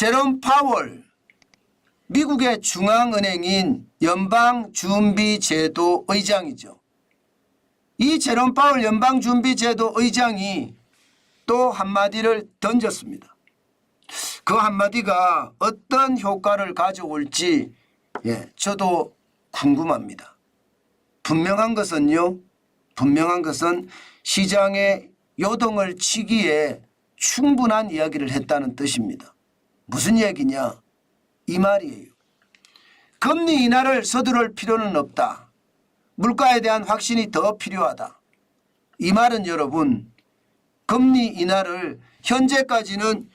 제롬 파월 미국의 중앙은행인 연방준비제도 의장이죠. 이 제롬 파월 연방준비제도 의장이 또 한마디를 던졌습니다. 그 한마디가 어떤 효과를 가져올지 저도 궁금합니다. 분명한 것은 시장의 요동을 치기에 충분한 이야기를 했다는 뜻입니다. 무슨 얘기냐? 이 말이에요. 금리 인하를 서두를 필요는 없다. 물가에 대한 확신이 더 필요하다. 이 말은 여러분, 금리 인하를 현재까지는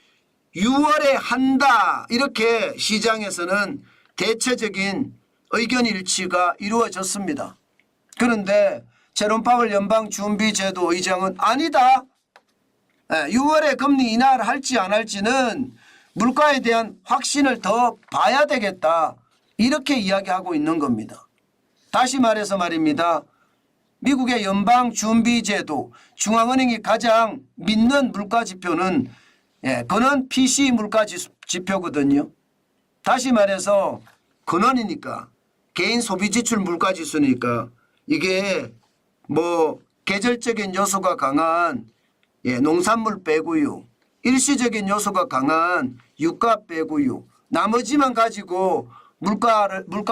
6월에 한다, 이렇게 시장에서는 대체적인 의견 일치가 이루어졌습니다. 그런데 제롬 파월 연방준비제도 의장은 아니다. 6월에 금리 인하를 할지 안 할지는 물가에 대한 확신을 더 봐야 되겠다, 이렇게 이야기하고 있는 겁니다. 다시 말해서 말입니다. 미국의 연방준비제도 중앙은행이 가장 믿는 물가지표는 그는 PCE 물가지표거든요. 다시 말해서 근원이니까, 개인 소비지출 물가지수니까 이게 뭐 계절적인 요소가 강한 농산물 빼고요, 일시적인 요소가 강한 유가 빼고요, 나머지만 가지고 물가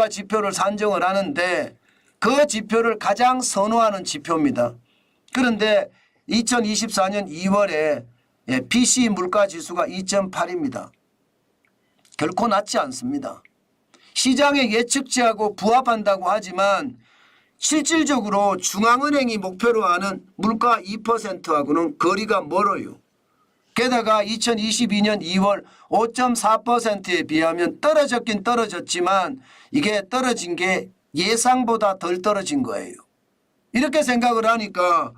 지표를 산정을 하는데 그 지표를 가장 선호하는 지표입니다. 그런데 2024년 2월에 PCE 물가지수가 2.8입니다. 결코 낮지 않습니다. 시장의 예측치하고 부합한다고 하지만 실질적으로 중앙은행이 목표로 하는 물가 2%하고는 거리가 멀어요. 게다가 2022년 2월 5.4%에 비하면 떨어졌긴 떨어졌지만 이게 떨어진 게 예상보다 덜 떨어진 거예요. 이렇게 생각을 하니까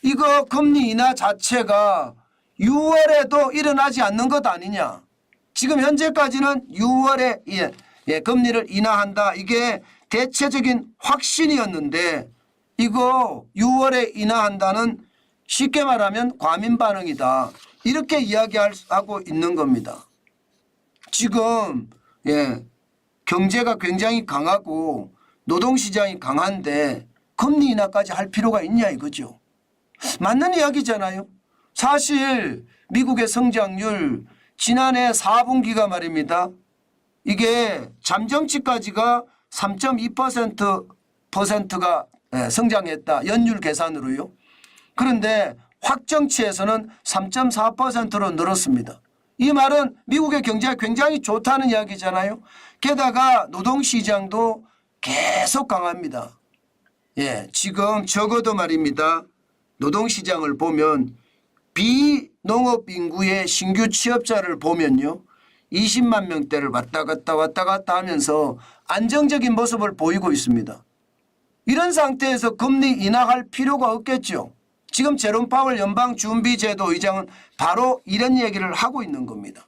이거 금리 인하 자체가 6월에도 일어나지 않는 것 아니냐. 지금 현재까지는 6월에 금리를 인하한다, 이게 대체적인 확신이었는데 이거 6월에 인하한다는 쉽게 말하면 과민 반응이다, 이렇게 이야기하고 있는 겁니다. 지금 경제가 굉장히 강하고 노동시장이 강한데 금리 인하까지 할 필요가 있냐 이거죠. 맞는 이야기잖아요. 사실 미국의 성장률 지난해 4분기가 말입니다. 이게 잠정치까지가 3.2%가 성장했다, 연율 계산으로요. 그런데 확정치에서는 3.4%로 늘었습니다. 이 말은 미국의 경제가 굉장히 좋다는 이야기잖아요. 게다가 노동시장도 계속 강합니다. 지금 적어도 말입니다. 노동시장을 보면 비농업 인구의 신규 취업자를 보면요, 20만 명대를 왔다 갔다 하면서 안정적인 모습을 보이고 있습니다. 이런 상태에서 금리 인하할 필요가 없겠죠. 지금 제롬 파월 연방준비제도 의장은 바로 이런 얘기를 하고 있는 겁니다.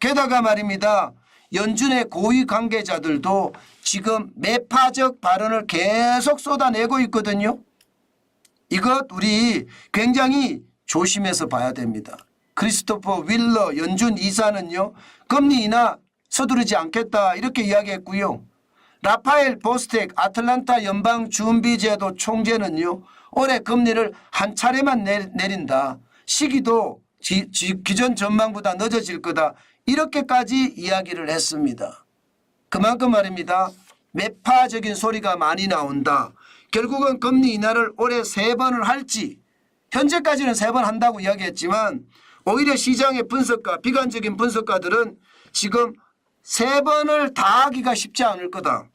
게다가 말입니다. 연준의 고위 관계자들도 지금 매파적 발언을 계속 쏟아내고 있거든요. 이것 우리 굉장히 조심해서 봐야 됩니다. 크리스토퍼 윌러 연준 이사는요, 금리 인하 서두르지 않겠다, 이렇게 이야기했고요. 라파엘 보스텍 아틀란타 연방준비제도 총재는요, 올해 금리를 한 차례만 내린다, 시기도 기존 전망보다 늦어질 거다, 이렇게까지 이야기를 했습니다. 그만큼 말입니다. 매파적인 소리가 많이 나온다. 결국은 금리 인하를 올해 3번을 할지, 현재까지는 3번 한다고 이야기했지만 오히려 시장의 분석가, 비관적인 분석가들은 지금 3번을 다 하기가 쉽지 않을 거다.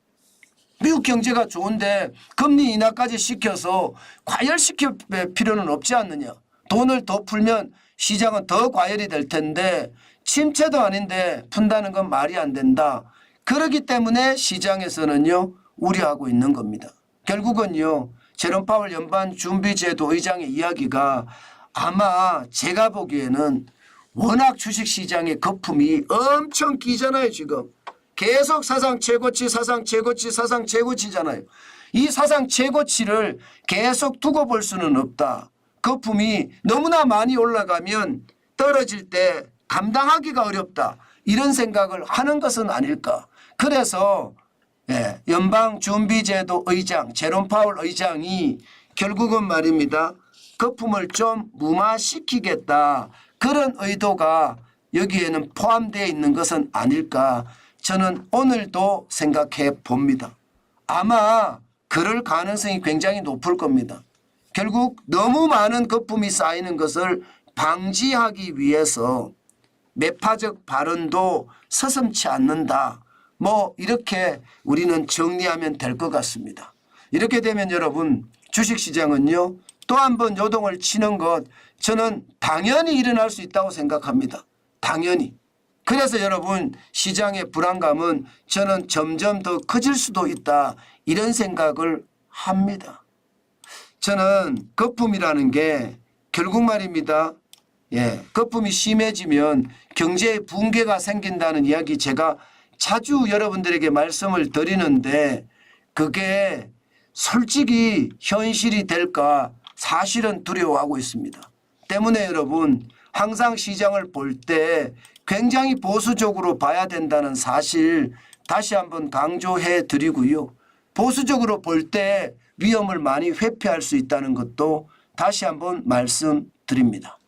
미국 경제가 좋은데 금리 인하까지 시켜서 과열시킬 필요는 없지 않느냐. 돈을 더 풀면 시장은 더 과열이 될 텐데 침체도 아닌데 푼다는 건 말이 안 된다. 그렇기 때문에 시장에서는요, 우려하고 있는 겁니다. 결국은요, 제롬 파월 연방준비제도 의장의 이야기가 아마 제가 보기에는 워낙 주식시장의 거품이 엄청 끼잖아요. 지금 계속 사상 최고치 사상 최고치 사상 최고치잖아요. 이 사상 최고치를 계속 두고 볼 수는 없다. 거품이 너무나 많이 올라가면 떨어질 때 감당하기가 어렵다. 이런 생각을 하는 것은 아닐까. 그래서 연방준비제도 의장 제롬 파월 의장이 결국은 말입니다. 거품을 좀 무마시키겠다. 그런 의도가 여기에는 포함되어 있는 것은 아닐까. 저는 오늘도 생각해 봅니다. 아마 그럴 가능성이 굉장히 높을 겁니다. 결국 너무 많은 거품이 쌓이는 것을 방지하기 위해서 매파적 발언도 서슴지 않는다. 뭐 이렇게 우리는 정리하면 될 것 같습니다. 이렇게 되면 여러분 주식시장은요 또 한 번 요동을 치는 것 저는 당연히 일어날 수 있다고 생각합니다. 당연히. 그래서 여러분 시장의 불안감은 저는 점점 더 커질 수도 있다. 이런 생각을 합니다. 저는 거품이라는 게 결국 말입니다. 거품이 심해지면 경제의 붕괴가 생긴다는 이야기 제가 자주 여러분들에게 말씀을 드리는데 그게 솔직히 현실이 될까 사실은 두려워하고 있습니다. 때문에 여러분 항상 시장을 볼 때 굉장히 보수적으로 봐야 된다는 사실 다시 한번 강조해 드리고요. 보수적으로 볼 때 위험을 많이 회피할 수 있다는 것도 다시 한번 말씀드립니다.